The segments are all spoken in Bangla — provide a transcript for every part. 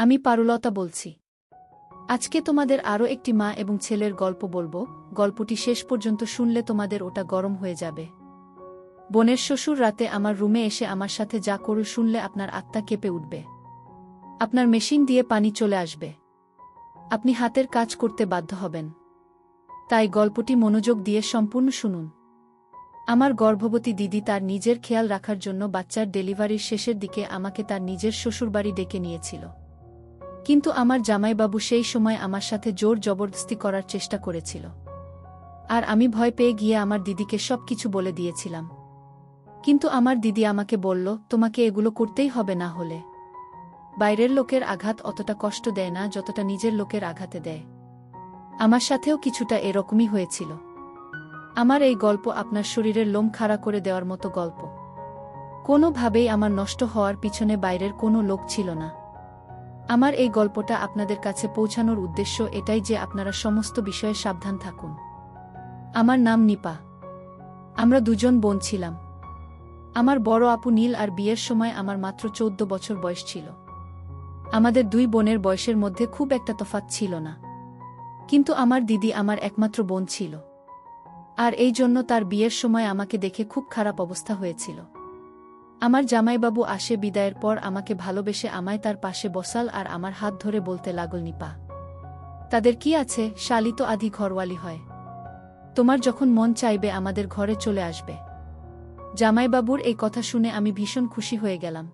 আমি পারুলতা বলছি। আজকে তোমাদের আরও একটি মা এবং ছেলের গল্প বলবো। গল্পটি শেষ পর্যন্ত শুনলে তোমাদের ওটা গরম হয়ে যাবে। বোনের শ্বশুর রাতে আমার রুমে এসে আমার সাথে যা করল শুনলে আপনার আত্মা কেঁপে উঠবে। আপনার মেশিন দিয়ে পানি চলে আসবে। আপনি হাতের কাজ করতে বাধ্য হবেন। তাই গল্পটি মনোযোগ দিয়ে সম্পূর্ণ শুনুন। আমার গর্ভবতী দিদি তার নিজের খেয়াল রাখার জন্য বাচ্চার ডেলিভারির শেষের দিকে আমাকে তার নিজের শ্বশুরবাড়ি ডেকে নিয়েছিল। কিন্তু আমার জামাইবাবু সেই সময় আমার সাথে জোর জবরদস্তি করার চেষ্টা করেছিল। আর আমি ভয় পেয়ে গিয়ে আমার দিদিকে সবকিছু বলে দিয়েছিলাম। কিন্তু আমার দিদি আমাকে বলল, তোমাকে এগুলো করতেই হবে, না হলে বাইরের লোকের আঘাত অতটা কষ্ট দেয় না যতটা নিজের লোকের আঘাতে দেয়। আমার সাথেও কিছুটা এরকমই হয়েছিল। আমার এই গল্প আপনার শরীরের লোম খাড়া করে দেওয়ার মতো গল্প। কোনোভাবেই আমার নষ্ট হওয়ার পিছনে বাইরের কোনো লোক ছিল না। আমার এই গল্পটা আপনাদের কাছে পৌঁছানোর উদ্দেশ্য এটাই যে আপনারা সমস্ত বিষয়ে সাবধান থাকুন। আমার নাম নিপা। আমরা দুজন বোন ছিলাম। আমার বড় আপু নীল আর বিয়ের সময় আমার মাত্র 14 বছর বয়স ছিল। আমাদের দুই বোনের বয়সের মধ্যে খুব একটা তফাৎ ছিল না। কিন্তু আমার দিদি আমার একমাত্র বোন ছিল। আর এই জন্য তার বিয়ের সময় আমাকে দেখে খুব খারাপ অবস্থা হয়েছিল। আমার জামাইবাবু আসে বিদায়ের পর আমাকে ভালোবেসে আমায় তার পাশে বসাল আর আমার হাত ধরে বলতে লাগল, নিপা, তাদের কি আছে, শালি তো আধি ঘরওয়ালি হয়। তোমার যখন মন চাইবে আমাদের ঘরে চলে আসবে। জামাইবাবুর এই কথা শুনে আমি ভীষণ খুশি হয়ে গেলাম।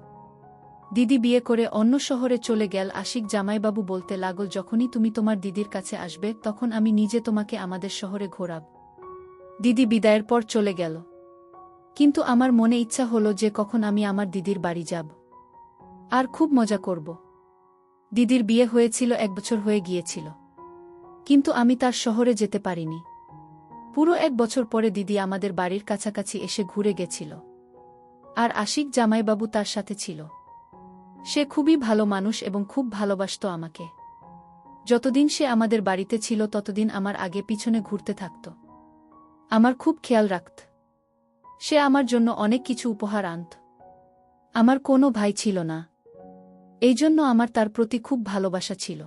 দিদি বিয়ে করে অন্য শহরে চলে গেল। আশিক জামাইবাবু বলতে লাগল, যখনই তুমি তোমার দিদির কাছে আসবে তখন আমি নিজে তোমাকে আমাদের শহরে ঘোরাব। দিদি বিদায়ের পর চলে গেল। কিন্তু আমার মনে ইচ্ছা হলো যে কখন আমি আমার দিদির বাড়ি যাব আর খুব মজা করব। দিদির বিয়ে হয়েছিল 1 বছর হয়ে গিয়েছিল, কিন্তু আমি তার শহরে যেতে পারিনি। পুরো 1 বছর পরে দিদি আমাদের বাড়ির কাছাকাছি এসে ঘুরে গেছিল। আর আশিক জামাইবাবু তার সাথে ছিল। সে খুবই ভালো মানুষ এবং খুব ভালোবাসত আমাকে। যতদিন সে আমাদের বাড়িতে ছিল ততদিন আমার আগে পিছনে ঘুরতে থাকত। আমার খুব খেয়াল রাখত। সে আমার জন্য অনেক কিছু উপহার আনত। আমার কোনো ভাই ছিল না, এই জন্য আমার তার প্রতি খুব ভালোবাসা ছিল।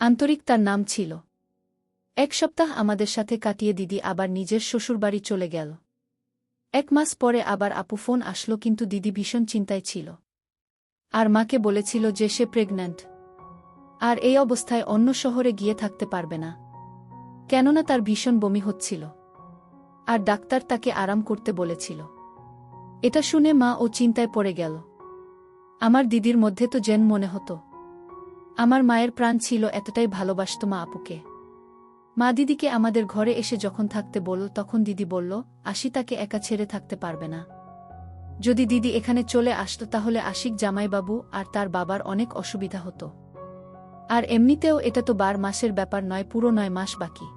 আন্তরিক তার নাম ছিল। 1 সপ্তাহ আমাদের সাথে কাটিয়ে দিদি আবার নিজের শ্বশুরবাড়ি চলে গেল। 1 মাস পরে আবার আপু ফোন আসলো, কিন্তু দিদি ভীষণ চিন্তায় ছিল। আর মাকে বলেছিল যে সে প্রেগন্যান্ট। আর এই অবস্থায় অন্য শহরে গিয়ে থাকতে পারবে না, কেননা তার ভীষণ বমি হচ্ছিল। আর ডাক্তার তাকে আরাম করতে বলেছিল। এটা শুনে মা ও চিন্তায় পড়ে গেল। আমার দিদির মধ্যে তো যেন মনে হতো আমার মায়ের প্রাণ ছিল, এতটাই ভালোবাসত মা আপুকে। মা দিদিকে আমাদের ঘরে এসে যখন থাকতে বলল তখন দিদি বলল, আশি তাকে একা ছেড়ে থাকতে পারবে না। যদি দিদি এখানে চলে আসত তাহলে আশিক জামাইবাবু আর তার বাবার অনেক অসুবিধা হতো। আর এমনিতেও এটা তো 12 মাসের ব্যাপার নয়, পুরো 9 মাস বাকি।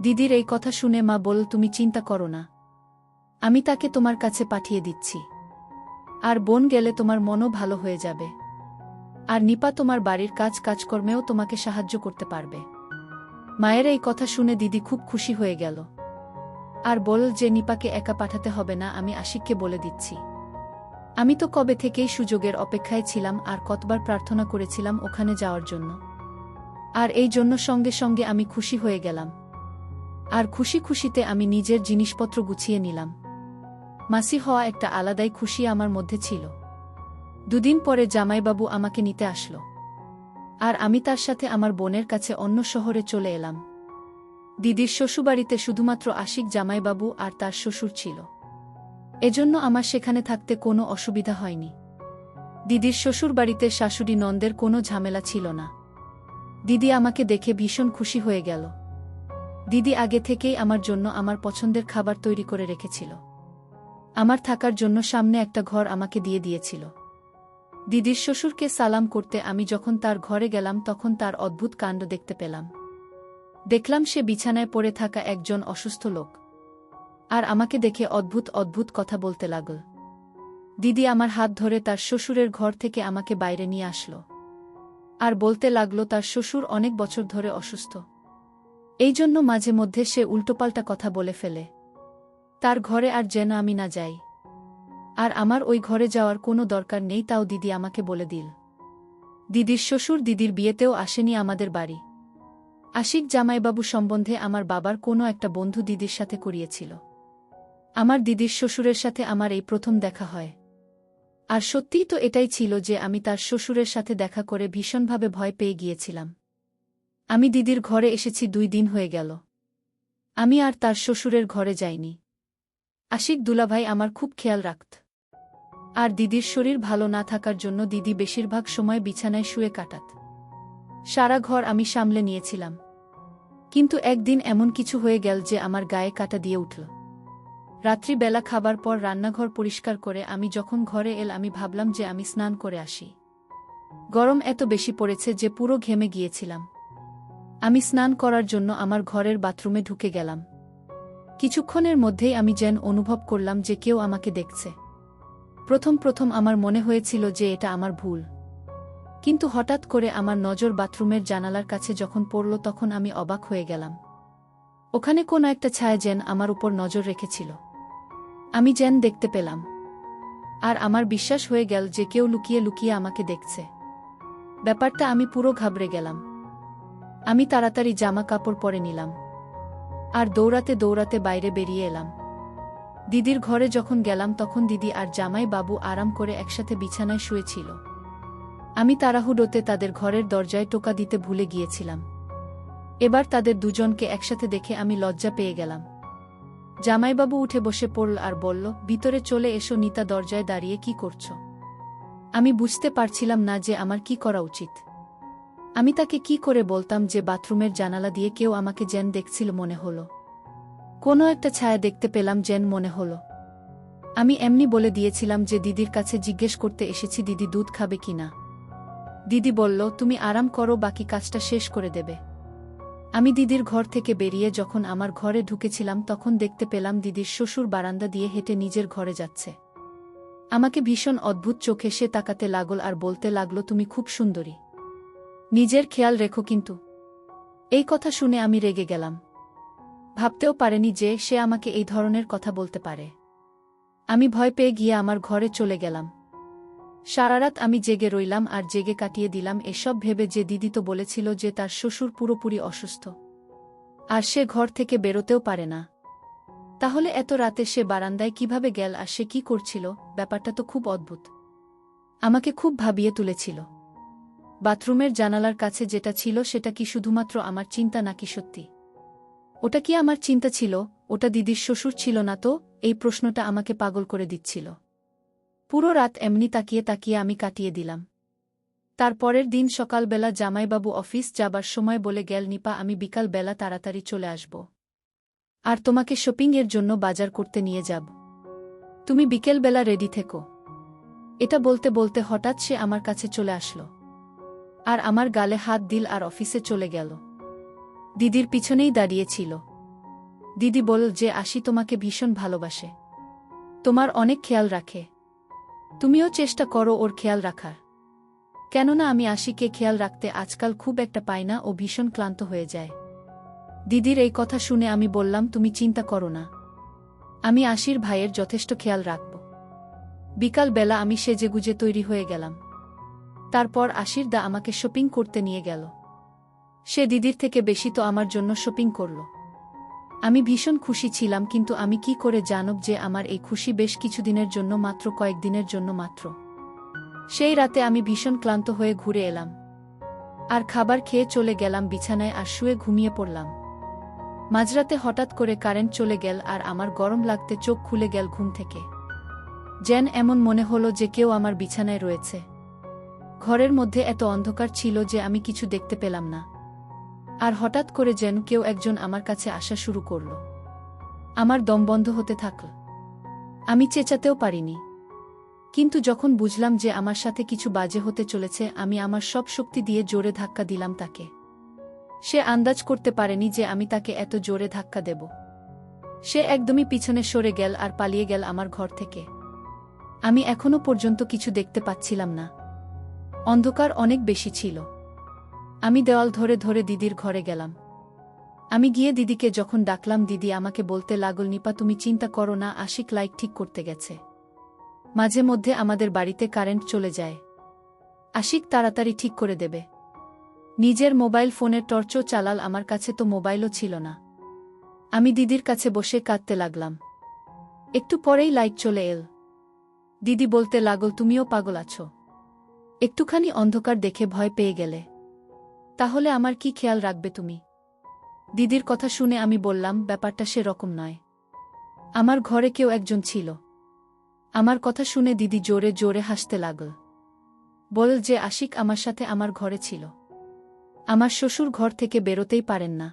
দিদির এই কথা শুনে মা বলল, তুমি চিন্তা করো না, আমি তাকে তোমার কাছে পাঠিয়ে দিচ্ছি। আর বোন গেলে তোমার মনও ভালো হয়ে যাবে। আর নিপা তোমার বাড়ির কাজকর্মেও তোমাকে সাহায্য করতে পারবে। মায়ের এই কথা শুনে দিদি খুব খুশি হয়ে গেল। আর বলল যে নিপাকে একা পাঠাতে হবে না, আমি আশিককে বলে দিচ্ছি। আমি তো কবে থেকেই সুযোগের অপেক্ষায় ছিলাম আর কতবার প্রার্থনা করেছিলাম ওখানে যাওয়ার জন্য। আর এই জন্য সঙ্গে সঙ্গে আমি খুশি হয়ে গেলাম। আর খুশিতে আমি নিজের জিনিসপত্র গুছিয়ে নিলাম। মাসি হওয়া একটা আলাদাই খুশি আমার মধ্যে ছিল। 2 দিন পরে জামাইবাবু আমাকে নিতে আসলো। আর আমি তার সাথে আমার বোনের কাছে অন্য শহরে চলে এলাম। দিদির শ্বশুরবাড়িতে শুধুমাত্র আশিক জামাইবাবু আর তার শ্বশুর ছিল। এজন্য আমার সেখানে থাকতে কোনো অসুবিধা হয়নি। দিদির শ্বশুরবাড়িতে শাশুড়ি নন্দের কোনো ঝামেলা ছিল না। দিদি আমাকে দেখে ভীষণ খুশি হয়ে গেল। দিদি আগে থেকেই আমার জন্য আমার পছন্দের খাবার তৈরি করে রেখেছিল। আমার থাকার জন্য সামনে একটা ঘর আমাকে দিয়ে দিয়েছিল। দিদির শ্বশুরকে সালাম করতে আমি যখন তার ঘরে গেলাম তখন তার অদ্ভুত কাণ্ড দেখতে পেলাম। দেখলাম সে বিছানায় পড়ে থাকা একজন অসুস্থ লোক। আর আমাকে দেখে অদ্ভুত কথা বলতে লাগল। দিদি আমার হাত ধরে তার শ্বশুরের ঘর থেকে আমাকে বাইরে নিয়ে আসলো। আর বলতে লাগল তার শ্বশুর অনেক বছর ধরে অসুস্থ, এই জন্য মাঝে মধ্যে সে উল্টোপাল্টা কথা বলে ফেলে। তার ঘরে আর যেন আমি না যাই। আর আমার ওই ঘরে যাওয়ার কোনো দরকার নেই, তাও দিদি আমাকে বলে দিল। দিদির শ্বশুর দিদির বিয়েতেও আসেনি আমাদের বাড়ি। আশিক জামাইবাবু সম্বন্ধে আমার বাবার কোনো একটা বন্ধু দিদির সাথে করিয়েছিল। আমার দিদির শ্বশুরের সাথে আমার এই প্রথম দেখা হয়। আর সত্যিই তো এটাই ছিল যে আমি তার শ্বশুরের সাথে দেখা করে ভীষণভাবে ভয় পেয়ে গিয়েছিলাম। আমি দিদির ঘরে এসেছি 2 দিন হয়ে গেল। আমি আর তার শ্বশুরের ঘরে যাইনি। আশিক দুলাভাই আমার খুব খেয়াল রাখত। আর দিদির শরীর ভালো না থাকার জন্য দিদি বেশিরভাগ সময় বিছানায় শুয়ে কাটাত। সারা ঘর আমি সামলে নিয়েছিলাম। কিন্তু একদিন এমন কিছু হয়ে গেল যে আমার গায়ে কাঁটা দিয়ে উঠল। রাত্রিবেলা খাবার পর রান্নাঘর পরিষ্কার করে আমি যখন ঘরে আমি ভাবলাম যে আমি স্নান করে আসি। গরম এত বেশি পড়েছে যে পুরো ঘেমে গিয়েছিলাম। আমি স্নান করার জন্য আমার ঘরের বাথরুমে ঢুকে গেলাম। কিছুক্ষণের মধ্যেই আমি যেন অনুভব করলাম যে কেউ আমাকে দেখছে। প্রথম আমার মনে হয়েছিল যে এটা আমার ভুল। কিন্তু হঠাৎ করে আমার নজর বাথরুমের জানালার কাছে যখন পড়ল তখন আমি অবাক হয়ে গেলাম। ওখানে কোনো একটা ছায়া যেন আমার উপর নজর রেখেছিল। আমি যেন দেখতে পেলাম। আর আমার বিশ্বাস হয়ে গেল যে কেউ লুকিয়ে লুকিয়ে আমাকে দেখছে। ব্যাপারটা আমি পুরো ঘাবড়ে গেলাম। আমি তাড়াতাড়ি জামা কাপড় পরে নিলাম। আর দৌড়াতে দৌড়াতে বাইরে বেরিয়ে এলাম। দিদির ঘরে যখন গেলাম তখন দিদি আর জামাই বাবু আরাম করে একসাথে বিছানায় শুয়েছিল। আমি তাড়াহুড়োতে তাদের ঘরের দরজায় টোকা দিতে ভুলে গিয়েছিলাম। এবার তাদের দুজনকে একসাথে দেখে আমি লজ্জা পেয়ে গেলাম। জামাইবাবু উঠে বসে পড়ল আর বলল, ভিতরে চলে এসো নিতা, দরজায় দাঁড়িয়ে কি করছো? আমি বুঝতে পারছিলাম না যে আমার কি করা উচিত। আমি তাকে কি করে বলতাম যে বাথরুমের জানালা দিয়ে কেউ আমাকে যেন দেখছিল মনে হলো। কোনো একটা ছায়া দেখতে পেলাম যেন মনে হলো। আমি এমনি বলে দিয়েছিলাম যে দিদির কাছে জিজ্ঞেস করতে এসেছি দিদি দুধ খাবে কিনা। দিদি বলল, তুমি আরাম করো, বাকি কাজটা শেষ করে দেবে। আমি দিদির ঘর থেকে বেরিয়ে যখন আমার ঘরে ঢুকেছিলাম তখন দেখতে পেলাম দিদির শ্বশুর বারান্দা দিয়ে হেঁটে নিজের ঘরে যাচ্ছে। আমাকে ভীষণ অদ্ভুত চোখে সে তাকাতে লাগল আর বলতে লাগল, তুমি খুব সুন্দরী, নিজের খেয়াল রেখো কিন্তু। এই কথা শুনে আমি রেগে গেলাম। ভাবতেও পারেনি যে সে আমাকে এই ধরনের কথা বলতে পারে। আমি ভয় পেয়ে গিয়ে আমার ঘরে চলে গেলাম। সারারাত আমি জেগে রইলাম আর জেগে কাটিয়ে দিলাম এসব ভেবে যে দিদি তো বলেছিল যে তার শ্বশুর পুরোপুরি অসুস্থ আর সে ঘর থেকে বেরোতেও পারে না। তাহলে এত রাতে সে বারান্দায় কিভাবে গেল আর সে কি করছিল? ব্যাপারটা তো খুব অদ্ভুত। আমাকে খুব ভাবিয়ে তুলেছিল। বাথরুমের জানালার কাছে যেটা ছিল সেটা কি শুধুমাত্র আমার চিন্তা নাকি সত্যি? ওটা কি আমার চিন্তা ছিল? ওটা দিদির শ্বশুর ছিল না তো? এই প্রশ্নটা আমাকে পাগল করে দিচ্ছিল। পুরো রাত এমনি তাকিয়ে তাকিয়ে আমি কাটিয়ে দিলাম। তারপরের দিন সকালবেলা জামাইবাবু অফিস যাবার সময় বলে গেল, নিপা আমি বিকাল বেলা তাড়াতাড়ি চলে আসব আর তোমাকে শপিংয়ের জন্য বাজার করতে নিয়ে যাব। তুমি বিকেলবেলা রেডি থেকো। এটা বলতে বলতে হঠাৎ সে আমার কাছে চলে আসলো আর আমার গালে হাত দিল আর অফিসে চলে গেল। দিদির পিছনেই দাঁড়িয়েছিল। দিদি বলল যে আশি তোমাকে ভীষণ ভালোবাসে, তোমার অনেক খেয়াল রাখে, তুমিও চেষ্টা করো ওর খেয়াল রাখার। কেননা আমি আশিকে খেয়াল রাখতে আজকাল খুব একটা পাই না, ও ভীষণ ক্লান্ত হয়ে যায়। দিদির এই কথা শুনে আমি বললাম, তুমি চিন্তা করো না, আমি আশির ভাইয়ের যথেষ্ট খেয়াল রাখব। বিকাল বেলা আমি সেজেগুজে তৈরি হয়ে গেলাম। তারপর আশির দা আমাকে শপিং করতে নিয়ে গেল। সে দিদির থেকে বেশি তো আমার জন্য শপিং করল। আমি ভীষণ খুশি ছিলাম, কিন্তু আমি কি করে জানব যে আমার এই খুশি বেশ কিছুদিনের জন্য, মাত্র কয়েকদিনের জন্য মাত্র। সেই রাতে আমি ভীষণ ক্লান্ত হয়ে ঘুরে এলাম আর খাবার খেয়ে চলে গেলাম বিছানায় আর শুয়ে ঘুমিয়ে পড়লাম। মাঝরাতে হঠাৎ করে কারেন্ট চলে গেল আর আমার গরম লাগতে চোখ খুলে গেল ঘুম থেকে। যেন এমন মনে হলো যে কেউ আমার বিছানায় রয়েছে। ঘরের মধ্যে এত অন্ধকার ছিল যে আমি কিছু দেখতে পেলাম না। আর হঠাৎ করে যেন কেউ একজন আমার কাছে আসা শুরু করল। আমার দম বন্ধ হতে থাকল। আমি চেঁচাতেও পারিনি। কিন্তু যখন বুঝলাম যে আমার সাথে কিছু বাজে হতে চলেছে, আমি আমার সব শক্তি দিয়ে জোরে ধাক্কা দিলাম তাকে। সে আন্দাজ করতে পারেনি যে আমি তাকে এত জোরে ধাক্কা দেব। সে একদমই পিছনে সরে গেল আর পালিয়ে গেল আমার ঘর থেকে। আমি এখনো পর্যন্ত কিছু দেখতে পাচ্ছিলাম না। অন্ধকার অনেক বেশি ছিল। আমি দেওয়াল ধরে ধরে দিদির ঘরে গেলাম। আমি গিয়ে দিদিকে যখন ডাকলাম, দিদি আমাকে বলতে লাগল, নিপা তুমি চিন্তা করো না, আশিক লাইট ঠিক করতে গেছে। মাঝে মধ্যে আমাদের বাড়িতে কারেন্ট চলে যায়। আশিক তাড়াতাড়ি ঠিক করে দেবে। নিজের মোবাইল ফোনের টর্চও চালাল, আমার কাছে তো মোবাইলও ছিল না। আমি দিদির কাছে বসে কাঁদতে লাগলাম। একটু পরেই লাইট চলে এল। দিদি বলতে লাগল, তুমিও পাগল আছো? একটুখানি অন্ধকার দেখে ভয় পেয়ে গেলে? তাহলে আমার কি খেয়াল রাখবে তুমি? দিদির কথা শুনে আমি বললাম, ব্যাপারটা সে রকম নয়। আমার ঘরে কেউ একজন ছিল। আমার কথা শুনে দিদি জোরে জোরে হাসতে লাগল। বল যে আশিক আমার সাথে আমার ঘরে ছিল। আমার শ্বশুর ঘর থেকে বেরোতেই পারেন না।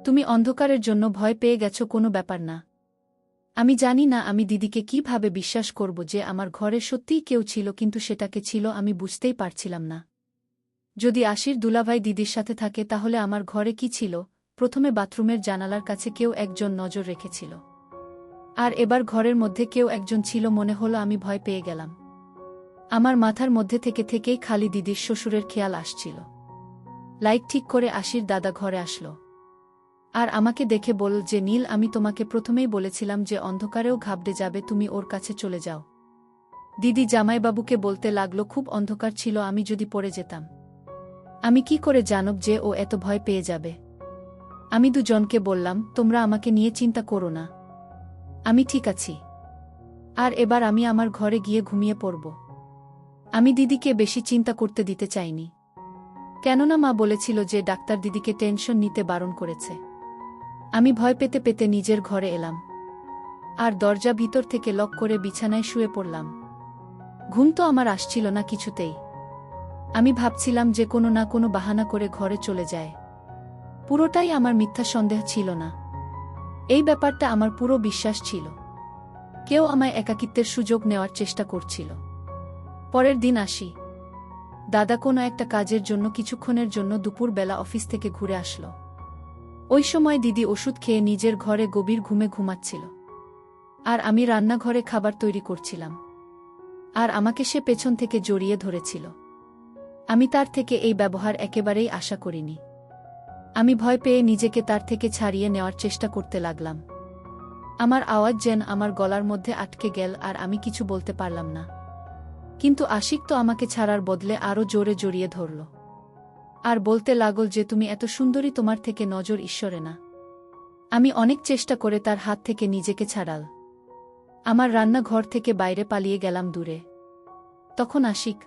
তুমি অন্ধকারের জন্য ভয় পেয়ে গেছো, কোনো ব্যাপার না। আমি জানি না আমি দিদিকে কিভাবে বিশ্বাস করব যে আমার ঘরে সত্যিই কেউ ছিল, কিন্তু সেটাকে ছিল আমি বুঝতেই পারছিলাম না। যদি আশির দুলাভাই দিদির সাথে থাকে তাহলে আমার ঘরে কি ছিল? প্রথমে বাথরুমের জানালার কাছে কেউ একজন নজর রেখেছিল, আর এবার ঘরের মধ্যে কেউ একজন ছিল। মনে হলো আমি ভয় পেয়ে গেলাম। আমার মাথার মধ্যে থেকেই খালি দিদির শ্বশুরের খেয়াল আসছিল। লাইট ঠিক করে আশির দাদা ঘরে আসলো আর আমাকে দেখে বলল যে, নীল, আমি তোমাকে প্রথমেই বলেছিলাম যে অন্ধকারেও ঘাবড়ে যাবে, তুমি ওর কাছে চলে যাও। দিদি জামাইবাবুকে বলতে লাগলো, খুব অন্ধকার ছিল, আমি যদি পড়ে যেতাম? আমি কি করে জানব যে ও এত ভয় পেয়ে যাবে? আমি দুজনকে বললাম, তোমরা আমাকে নিয়ে চিন্তা করো না, আমি ঠিক আছি। আর এবার আমি আমার ঘরে গিয়ে ঘুমিয়ে পড়ব। আমি দিদিকে বেশি চিন্তা করতে দিতে চাইনি, কেননা মা বলেছিল যে ডাক্তার দিদিকে টেনশন নিতে বারণ করেছে। আমি ভয় পেতে পেতে নিজের ঘরে এলাম আর দরজা ভিতর থেকে লক করে বিছানায় শুয়ে পড়লাম। ঘুম তো আমার আসছিল না কিছুতেই। আমি ভাবছিলাম যে কোনো না কোনো বাহানা করে ঘরে চলে যায়। পুরোটাই আমার মিথ্যা সন্দেহ ছিল না, এই ব্যাপারটা আমার পুরো বিশ্বাস ছিল। কেউ আমায় একাকিত্বের সুযোগ নেওয়ার চেষ্টা করছিল। পরের দিন আসি। দাদা কোনো একটা কাজের জন্য কিছুক্ষণের জন্য দুপুরবেলা অফিস থেকে ঘুরে আসলো। ওই সময় দিদি ওষুধ খেয়ে নিজের ঘরে গভীর ঘুমে ঘুমাচ্ছিল, আর আমি রান্নাঘরে খাবার তৈরি করছিলাম। আর আমাকে সে পেছন থেকে জড়িয়ে ধরেছিল। আমি তার থেকে এই ব্যবহার একেবারেই আশা করিনি। আমি ভয় পেয়ে নিজেকে তার থেকে ছাড়িয়ে নেওয়ার চেষ্টা করতে লাগলাম। আমার আওয়াজ যেন আমার গলার মধ্যে আটকে গেল আর আমি কিছু বলতে পারলাম না। কিন্তু আশিক তো আমাকে ছাড়ার বদলে আরও জোরে জড়িয়ে ধরল আর বলতে লাগল যে, তুমি এত সুন্দরী, তোমার থেকে নজর ঈশ্বরে না। আমি অনেক চেষ্টা করে তার হাত থেকে নিজেকে ছাড়াল। আমার রান্নাঘর থেকে বাইরে পালিয়ে গেলাম দূরে। তখন আশিক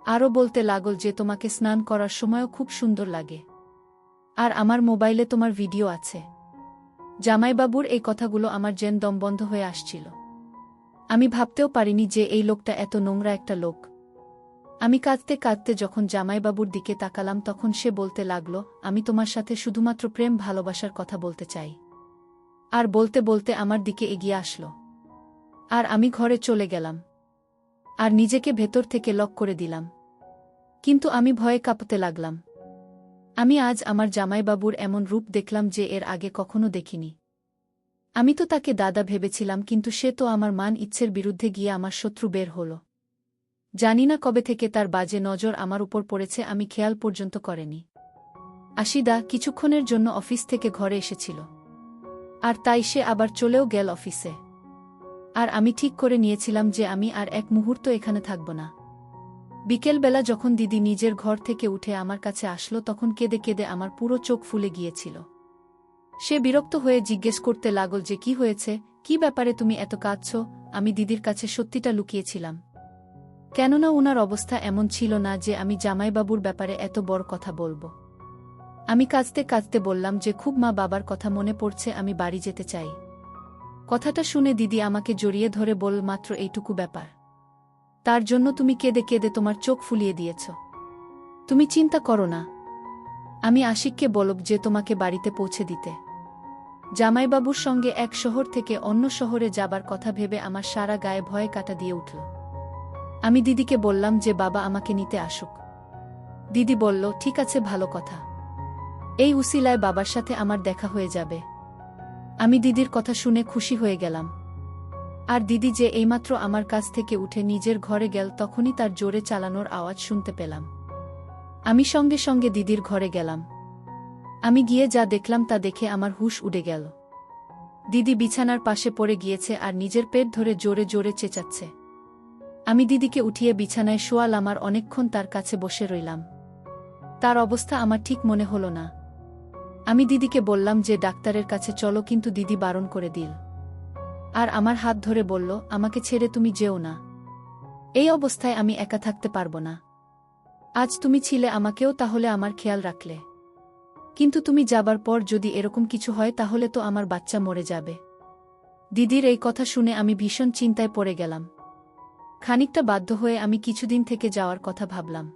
আরও বলতে লাগল যে, তোমাকে স্নান করার সময়ও খুব সুন্দর লাগে, আর আমার মোবাইলে তোমার ভিডিও আছে। জামাইবাবুর এই কথাগুলো আমার যেন দম বন্ধ হয়ে আসছিল। আমি ভাবতেও পারিনি যে এই লোকটা এত নোংরা একটা লোক। আমি কাঁদতে কাঁদতে যখন জামাইবাবুর দিকে তাকালাম তখন সে বলতে লাগল, আমি তোমার সাথে শুধুমাত্র প্রেম ভালোবাসার কথা বলতে চাই। আর বলতে বলতে আমার দিকে এগিয়ে আসলো, আর আমি ঘরে চলে গেলাম আর নিজেকে ভেতর থেকে লক করে দিলাম। কিন্তু আমি ভয়ে কাঁপতে লাগলাম। আমি আজ আমার জামাইবাবুর এমন রূপ দেখলাম যে এর আগে কখনো দেখিনি। আমি তো তাকে দাদা ভেবেছিলাম, কিন্তু সে তো আমার মান ইচ্ছের বিরুদ্ধে গিয়ে আমার শত্রু বের হল। জানি না কবে থেকে তার বাজে নজর আমার উপর পড়েছে, আমি খেয়াল পর্যন্ত করেনি। আশিদা কিছুক্ষণের জন্য অফিস থেকে ঘরে এসেছিল, আর তাই সে আবার চলেও গেল অফিসে। আর আমি ঠিক করে নিয়েছিলাম যে আমি আর এক মুহূর্ত এখানে থাকব না। বিকেলবেলা যখন দিদি নিজের ঘর থেকে উঠে আমার কাছে আসলো তখন কেঁদে কেঁদে আমার পুরো চোখ ফুলে গিয়েছিল। সে বিরক্ত হয়ে জিজ্ঞেস করতে লাগল যে, কি হয়েছে, কি ব্যাপারে তুমি এত কাঁদছ? আমি দিদির কাছে সত্যিটা লুকিয়েছিলাম, কেননা উনার অবস্থা এমন ছিল না যে আমি জামাইবাবুর ব্যাপারে এত বড় কথা বলবো। আমি কাঁদতে কাঁদতে বললাম যে খুব মা বাবার কথা মনে পড়ছে, আমি বাড়ি যেতে চাই। কথাটা শুনে দিদি আমাকে জড়িয়ে ধরে বলল, মাত্র এইটুকু ব্যাপার, তার জন্য তুমি কেঁদে কেঁদে তোমার চোখ ফুলিয়ে দিয়েছ? তুমি চিন্তা করো না, আমি আশিককে বলব যে তোমাকে বাড়িতে পৌঁছে দিতে। জামাইবাবুর সঙ্গে এক শহর থেকে অন্য শহরে যাবার কথা ভেবে আমার সারা গায়ে ভয়ে কাটা দিয়ে উঠল। আমি দিদিকে বললাম যে বাবা আমাকে নিতে আসুক। দিদি বলল, ঠিক আছে, ভালো কথা, এই উসিলায় বাবার সাথে আমার দেখা হয়ে যাবে। আমি দিদির কথা শুনে খুশি হয়ে গেলাম। আর দিদি যে এইমাত্র আমার কাছ থেকে উঠে নিজের ঘরে গেল তখনই তার জোরে চালানোর আওয়াজ শুনতে পেলাম। আমি সঙ্গে সঙ্গে দিদির ঘরে গেলাম। আমি গিয়ে যা দেখলাম তা দেখে আমার হুঁশ উড়ে গেল। দিদি বিছানার পাশে পড়ে গিয়েছে আর নিজের পেট ধরে জোরে জোরে চেঁচাচ্ছে। আমি দিদিকে উঠিয়ে বিছানায় শোয়ালাম আর অনেকক্ষণ তার কাছে বসে রইলাম। তার অবস্থা আমার ঠিক মনে হলো না। আমি দিদিকে বললাম যে ডাক্তারের কাছে চলো, কিন্তু দিদি বারণ করে দিল। আর আমার হাত ধরে বলল, আমাকে ছেড়ে তুমি যেও না। এই অবস্থায় আমি একা থাকতে পারবো না। আজ তুমি ছিলে, আমাকেও তাহলে আমার খেয়াল রাখলে। কিন্তু তুমি যাবার পর যদি এরকম কিছু হয় তাহলে তো আমার বাচ্চা মরে যাবে। দিদির এই কথা শুনে আমি ভীষণ চিন্তায় পড়ে গেলাম। খানিকটা বাধ্য হয়ে আমি কিছুদিন থেকে যাওয়ার কথা ভাবলাম।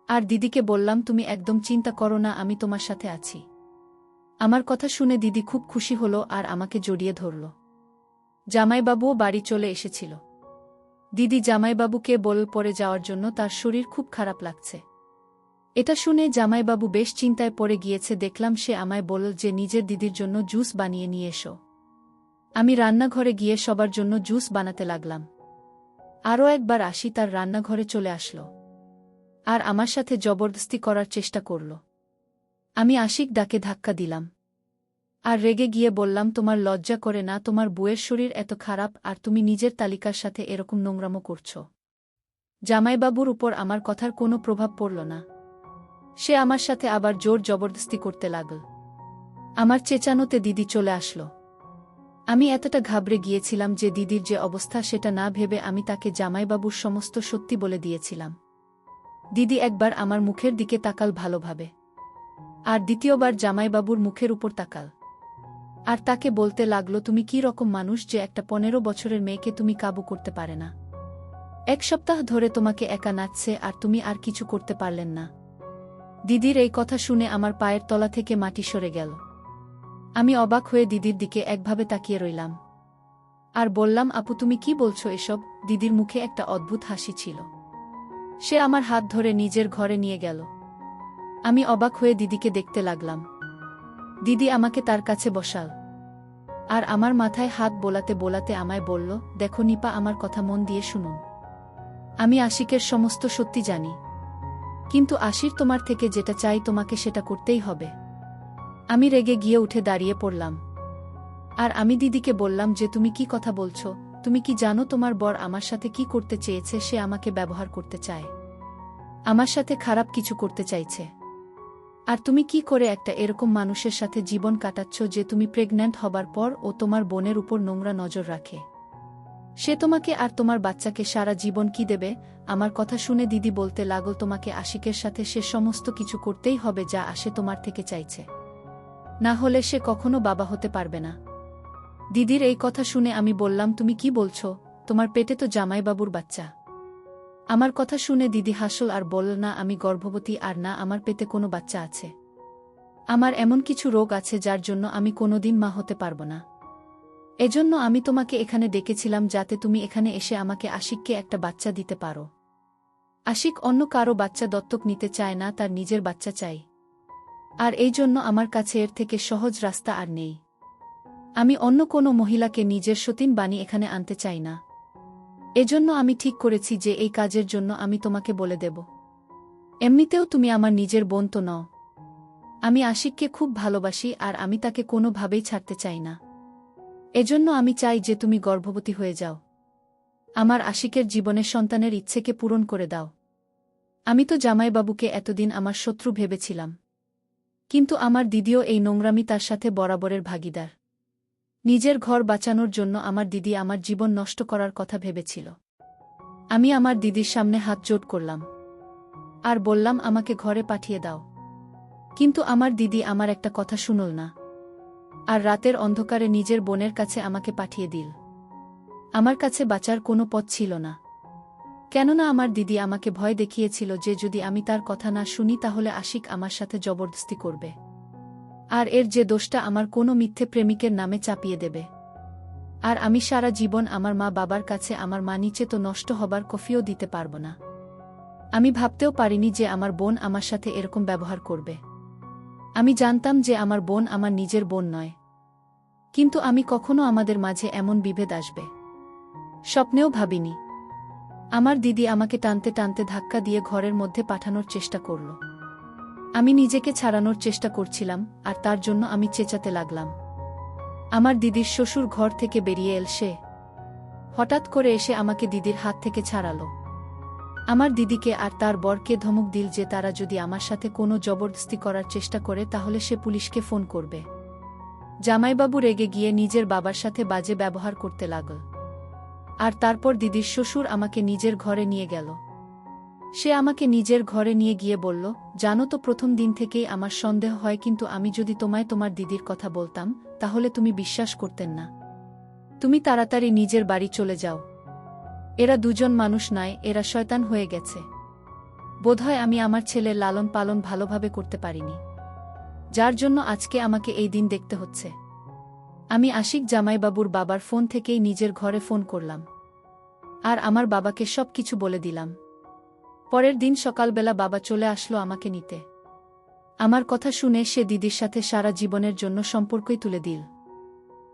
আর দিদিকে বললাম, তুমি একদম চিন্তা করো না, আমি তোমার সাথে আছি। আমার কথা শুনে দিদি খুব খুশি হলো আর আমাকে জড়িয়ে ধরল। জামাইবাবুও বাড়ি চলে এসেছিল। দিদি জামাইবাবুকে বলল পরে যাওয়ার জন্য, তার শরীর খুব খারাপ লাগছে। এটা শুনে জামাইবাবু বেশ চিন্তায় পড়ে গিয়েছে। দেখলাম সে আমায় বলল যে নিজের দিদির জন্য জুস বানিয়ে নিয়ে এসো। আমি রান্নাঘরে গিয়ে সবার জন্য জুস বানাতে লাগলাম। আরও একবার আসি, তার রান্নাঘরে চলে আসলো আর আমার সাথে জবরদস্তি করার চেষ্টা করল। আমি আশিক ডাকে ধাক্কা দিলাম আর রেগে গিয়ে বললাম, তোমার লজ্জা করে না? তোমার বউয়ের শরীর এত খারাপ আর তুমি নিজের তালিকার সাথে এরকম নোংরামো করছ। জামাইবাবুর উপর আমার কথার কোনো প্রভাব পড়ল না। সে আমার সাথে আবার জোর জবরদস্তি করতে লাগল। আমার চেঁচানোতে দিদি চলে আসলো। আমি এতটা ঘাবড়ে গিয়েছিলাম যে দিদির যে অবস্থা সেটা না ভেবে আমি তাকে জামাইবাবুর সমস্ত সত্যি বলে দিয়েছিলাম। দিদি একবার আমার মুখের দিকে তাকাল ভালোভাবে, আর দ্বিতীয়বার জামাইবাবুর মুখের উপর তাকাল। আর তাকে বলতে লাগল, তুমি কি রকম মানুষ যে একটা 15 বছরের মেয়েকে তুমি কাবু করতে পারে না? এক সপ্তাহ ধরে তোমাকে একা নাচছে আর তুমি আর কিছু করতে পারলেন না। দিদির এই কথা শুনে আমার পায়ের তলা থেকে মাটি সরে গেল। আমি অবাক হয়ে দিদির দিকে একভাবে তাকিয়ে রইলাম আর বললাম, আপু তুমি কি বলছো এসব? দিদির মুখে একটা অদ্ভুত হাসি ছিল। সে আমার হাত ধরে নিজের ঘরে নিয়ে গেল। আমি অবাক হয়ে দিদিকে দেখতে লাগলাম। দিদি আমাকে তার কাছে বসাল আর আমার মাথায় হাত বোলাতে বোলাতে আমায় বলল, দেখো নিপা, আমার কথা মন দিয়ে শুনুন। আমি আশিকের সমস্ত সত্যি জানি, কিন্তু আশির তোমার থেকে যেটা চাই তোমাকে সেটা করতেই হবে। আমি রেগে গিয়ে উঠে দাঁড়িয়ে পড়লাম আর আমি দিদিকে বললাম যে তুমি কি কথা বলছো? তুমি কি জানো তোমার বর আমার সাথে কি করতে চেয়েছে? সে আমাকে ব্যবহার করতে চায়, আমার সাথে খারাপ কিছু করতে চাইছে। আর তুমি কি করে একটা এরকম মানুষের সাথে জীবন কাটাচ্ছ যে তুমি প্রেগন্যান্ট হবার পর ও তোমার বোনের উপর নোংরা নজর রাখে? সে তোমাকে আর তোমার বাচ্চাকে সারা জীবন কি দেবে? আমার কথা শুনে দিদি বলতে লাগল, তোমাকে আশিকের সাথে সে সমস্ত কিছু করতেই হবে যা আসে তোমার থেকে চাইছে, না হলে সে কখনো বাবা হতে পারবে না। দিদির এই কথা শুনে আমি বললাম, তুমি কি বলছো? তোমার পেটে তো জামাইবাবুর বাচ্চা। আমার কথা শুনে দিদি হাসল আর বলল, না আমি গর্ভবতী, আর না আমার পেটে কোনো বাচ্চা আছে। আমার এমন কিছু রোগ আছে যার জন্য আমি কোনোদিন মা হতে পারব না। এজন্য আমি তোমাকে এখানে ডেকেছিলাম যাতে তুমি এখানে এসে আমাকে আশিককে একটা বাচ্চা দিতে পারো। আশিক অন্য কারো বাচ্চা দত্তক নিতে চায় না, তার নিজের বাচ্চা চাই। আর এই জন্য আমার কাছে এর থেকে সহজ রাস্তা আর নেই। আমি অন্য কোনো মহিলাকে নিজের সতীন বানিয়ে এখানে আনতে চাই না। এজন্য আমি ঠিক করেছি যে এই কাজের জন্য আমি তোমাকে বলে দেব। এমনিতেও তুমি আমার নিজের বোন তো নও। আমি আশিককে খুব ভালোবাসি আর আমি তাকে কোনোভাবেই ছাড়তে চাই না। এজন্য আমি চাই যে তুমি গর্ভবতী হয়ে যাও। আমার আশিকের জীবনের সন্তানের ইচ্ছেকে পূরণ করে দাও। আমি তো জামাইবাবুকে এতদিন আমার শত্রু ভেবেছিলাম, কিন্তু আমার দিদিও এই নোংরামি তার সাথে বরাবরের ভাগীদার। নিজের ঘর বাঁচানোর জন্য আমার দিদি আমার জীবন নষ্ট করার কথা ভেবেছিল। আমি আমার দিদির সামনে হাত জোড় করলাম আর বললাম, আমাকে ঘরে পাঠিয়ে দাও। কিন্তু আমার দিদি আমার একটা কথা শুনল না আর রাতের অন্ধকারে নিজের বোনের কাছে আমাকে পাঠিয়ে দিল। আমার কাছে বাঁচার কোনো পথ ছিল না, কেননা আমার দিদি আমাকে ভয় দেখিয়েছিল যে যদি আমি তার কথা না শুনি তাহলে আশিক আমার সাথে জবরদস্তি করবে আর এর যে দোষটা আমার কোনো মিথ্যে প্রেমিকের নামে চাপিয়ে দেবে। আর আমি সারা জীবন আমার মা বাবার কাছে আমার মা নিচে তো নষ্ট হবার কফিও দিতে পারব না। আমি ভাবতেও পারিনি যে আমার বোন আমার সাথে এরকম ব্যবহার করবে। আমি জানতাম যে আমার বোন আমার নিজের বোন নয়, কিন্তু আমি কখনো আমাদের মাঝে এমন বিভেদ আসবে স্বপ্নেও ভাবিনি। আমার দিদি আমাকে টানতে টানতে ধাক্কা দিয়ে ঘরের মধ্যে পাঠানোর চেষ্টা করল। আমি নিজেকে ছাড়ানোর চেষ্টা করছিলাম আর তার জন্য আমি চেঁচাতে লাগলাম। আমার দিদির শ্বশুর ঘর থেকে বেরিয়ে এল। সে হঠাৎ করে এসে আমাকে দিদির হাত থেকে ছাড়ালো। আমার দিদিকে আর তার বরকে ধমক দিল যে তারা যদি আমার সাথে কোনো জবরদস্তি করার চেষ্টা করে তাহলে সে পুলিশকে ফোন করবে। জামাইবাবু রেগে গিয়ে নিজের বাবার সাথে বাজে ব্যবহার করতে লাগল। আর তারপর দিদির শ্বশুর আমাকে নিজের ঘরে নিয়ে গেল। সে আমাকে নিজের ঘরে নিয়ে গিয়ে বলল, জানো তো প্রথম দিন থেকেই আমার সন্দেহ হয়, কিন্তু আমি যদি তোমায় তোমার দিদির কথা বলতাম তাহলে তুমি বিশ্বাস করতেন না। তুমি তাড়াতাড়ি নিজের বাড়ি চলে যাও। এরা দুজন মানুষ নয়, এরা শয়তান হয়ে গেছে। বোধহয় আমি আমার ছেলের লালন পালন ভালোভাবে করতে পারিনি, যার জন্য আজকে আমাকে এই দিন দেখতে হচ্ছে। আমি আশিক জামাইবাবুর বাবার ফোন থেকেই নিজের ঘরে ফোন করলাম আর আমার বাবাকে সব কিছু বলে দিলাম। পরের দিন সকালবেলা বাবা চলে আসলো আমাকে নিতে। আমার কথা শুনে সে দিদির সাথে সারা জীবনের জন্য সম্পর্কই তুলে দিল।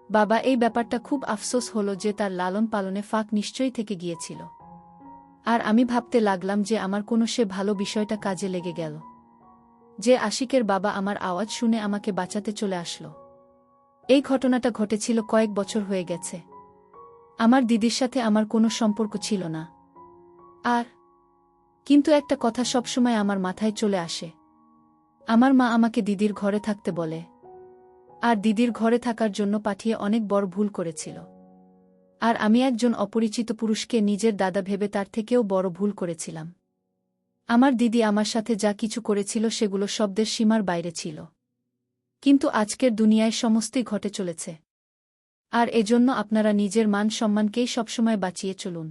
বাবা এই ব্যাপারটা খুব আফসোস হলো যে তার লালন পালনে ফাঁক নিশ্চয়ই থেকে গিয়েছিল। আর আমি ভাবতে লাগলাম যে আমার কোনো সে ভালো বিষয়টা কাজে লেগে গেল, যে আশিকের বাবা আমার আওয়াজ শুনে আমাকে বাঁচাতে চলে আসলো। এই ঘটনাটা ঘটেছিল কয়েক বছর হয়ে গেছে। আমার দিদির সাথে আমার কোনো সম্পর্ক ছিল না। কিন্তু একটা কথা সবসময় আমার মাথায় চলে আসে। আমার মা আমাকে দিদির ঘরে থাকতে বলে, আর দিদির ঘরে থাকার জন্য পাঠিয়ে অনেক বড় ভুল করেছিল। আর আমি একজন অপরিচিত পুরুষকে নিজের দাদা ভেবে তার থেকেও বড় ভুল করেছিলাম। আমার দিদি আমার সাথে যা কিছু করেছিল সেগুলো শব্দের সীমার বাইরে ছিল। কিন্তু আজকের দুনিয়ায় সমস্তই ঘটে চলেছে। আর এজন্য আপনারা নিজের মান সম্মানকেই সবসময় বাঁচিয়ে চলুন।